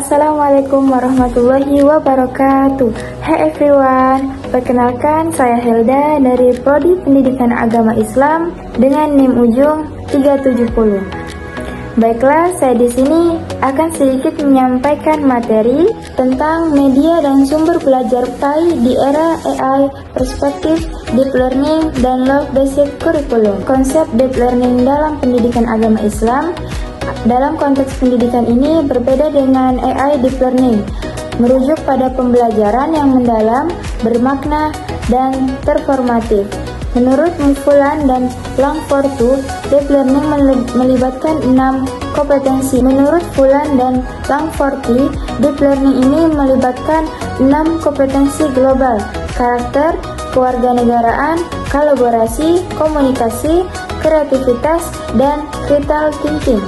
Assalamualaikum warahmatullahi wabarakatuh. Hai everyone, perkenalkan saya Helda dari Prodi Pendidikan Agama Islam dengan NIM ujung 370. Baiklah, saya di sini akan sedikit menyampaikan materi tentang media dan sumber belajar PAI di era AI, perspektif deep learning dan love-based curriculum. Konsep deep learning dalam pendidikan agama Islam dalam konteks pendidikan ini berbeda dengan AI deep learning, merujuk pada pembelajaran yang mendalam, bermakna, dan terformatif. Menurut Mufulan dan Langfortu, deep learning melibatkan 6 kompetensi. Menurut Fulan dan Langforti, deep learning ini melibatkan 6 kompetensi global: karakter, kewarganegaraan, kolaborasi, komunikasi, kreativitas, dan critical thinking.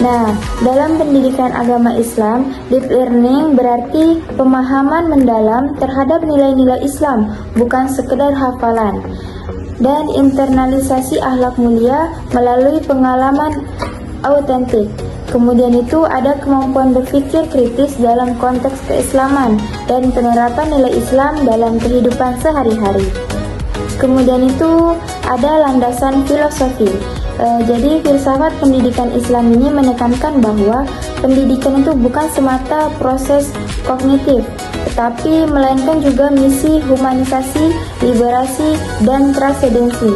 Nah, dalam pendidikan agama Islam, deep learning berarti pemahaman mendalam terhadap nilai-nilai Islam, bukan sekedar hafalan, dan internalisasi akhlak mulia melalui pengalaman autentik. Kemudian itu ada kemampuan berpikir kritis dalam konteks keislaman dan penerapan nilai Islam dalam kehidupan sehari-hari. Kemudian itu ada landasan filosofi. Jadi filsafat pendidikan Islam ini menekankan bahwa pendidikan itu bukan semata proses kognitif, tetapi melainkan juga misi humanisasi, liberasi, dan transendensi.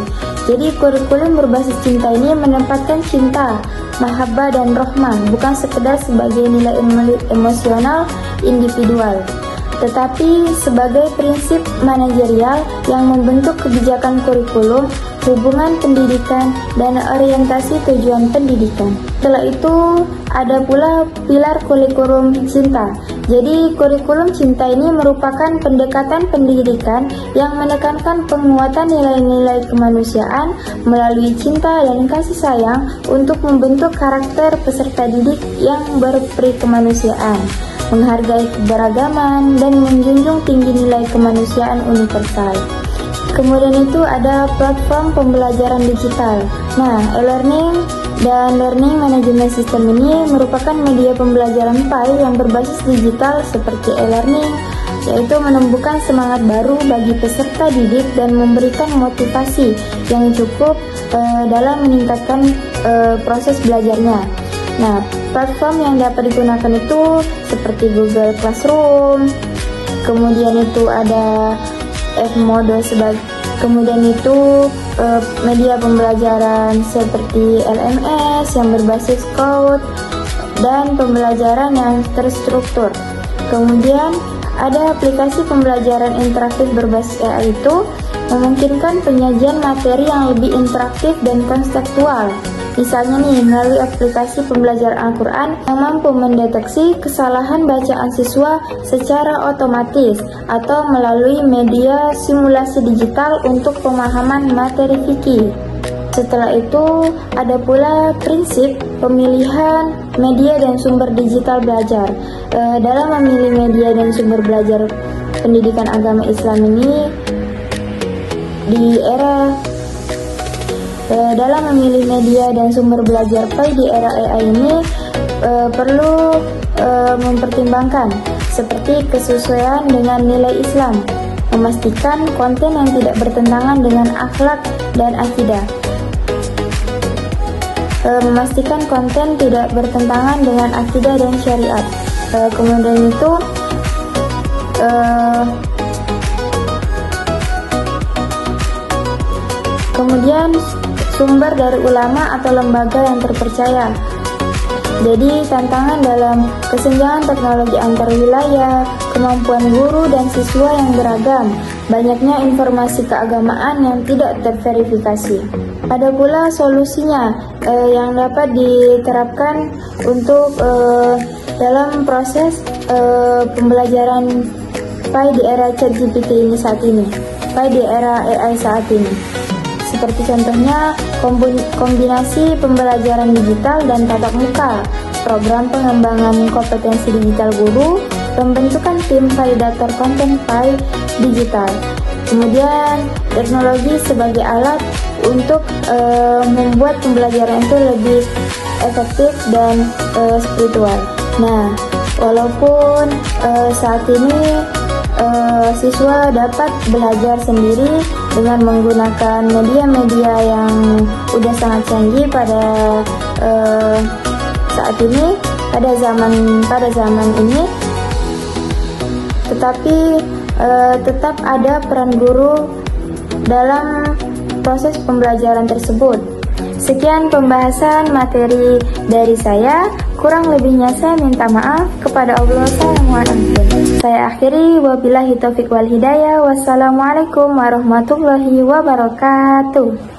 Jadi kurikulum berbasis cinta ini menempatkan cinta, mahabbah, dan rohmah bukan sekedar sebagai nilai emosional individual, tetapi sebagai prinsip manajerial yang membentuk kebijakan kurikulum, hubungan pendidikan, dan orientasi tujuan pendidikan. Setelah itu ada pula pilar kurikulum cinta. Jadi kurikulum cinta ini merupakan pendekatan pendidikan yang menekankan penguatan nilai-nilai kemanusiaan melalui cinta dan kasih sayang untuk membentuk karakter peserta didik yang berperi kemanusiaan, menghargai keberagaman, dan menjunjung tinggi nilai kemanusiaan universal. Kemudian itu ada platform pembelajaran digital. Nah, e-learning dan learning management system ini merupakan media pembelajaran PAI yang berbasis digital seperti e-learning, yaitu menumbuhkan semangat baru bagi peserta didik dan memberikan motivasi yang cukup dalam meningkatkan proses belajarnya. Nah, platform yang dapat digunakan itu seperti Google Classroom, kemudian itu ada Edmodo kemudian itu media pembelajaran seperti LMS yang berbasis cloud dan pembelajaran yang terstruktur. Kemudian ada aplikasi pembelajaran interaktif berbasis AI itu memungkinkan penyajian materi yang lebih interaktif dan konseptual. Misalnya nih, melalui aplikasi pembelajaran Al-Quran yang mampu mendeteksi kesalahan bacaan siswa secara otomatis, atau melalui media simulasi digital untuk pemahaman materi fikih. Setelah itu ada pula prinsip pemilihan media dan sumber digital belajar. Dalam memilih media dan sumber belajar pendidikan agama Islam ini dalam memilih media dan sumber belajar PAI di era AI ini perlu mempertimbangkan seperti kesesuaian dengan nilai Islam, memastikan konten yang tidak bertentangan dengan akhlak dan akidah, memastikan konten tidak bertentangan dengan akidah dan syariat. Kemudian itu kemudian sumber dari ulama atau lembaga yang terpercaya. Jadi tantangan dalam kesenjangan teknologi antar wilayah, kemampuan guru dan siswa yang beragam, banyaknya informasi keagamaan yang tidak terverifikasi. Ada pula solusinya yang dapat diterapkan untuk dalam proses pembelajaran PAI di era ChatGPT ini saat ini, PAI di era AI saat ini. Seperti contohnya kombinasi pembelajaran digital dan tatap muka, program pengembangan kompetensi digital guru, pembentukan tim validator konten PAI digital. Kemudian teknologi sebagai alat untuk membuat pembelajaran itu lebih efektif dan spiritual. Nah, Walaupun saat ini siswa dapat belajar sendiri dengan menggunakan media-media yang udah sangat canggih pada saat ini, pada zaman ini, tetapi tetap ada peran guru dalam proses pembelajaran tersebut. Sekian pembahasan materi dari saya. Kurang lebihnya saya minta maaf kepada Allah, saya mohon ampun. Saya akhiri, wabillahi taufiq wal hidayah. Wassalamualaikum warahmatullahi wabarakatuh.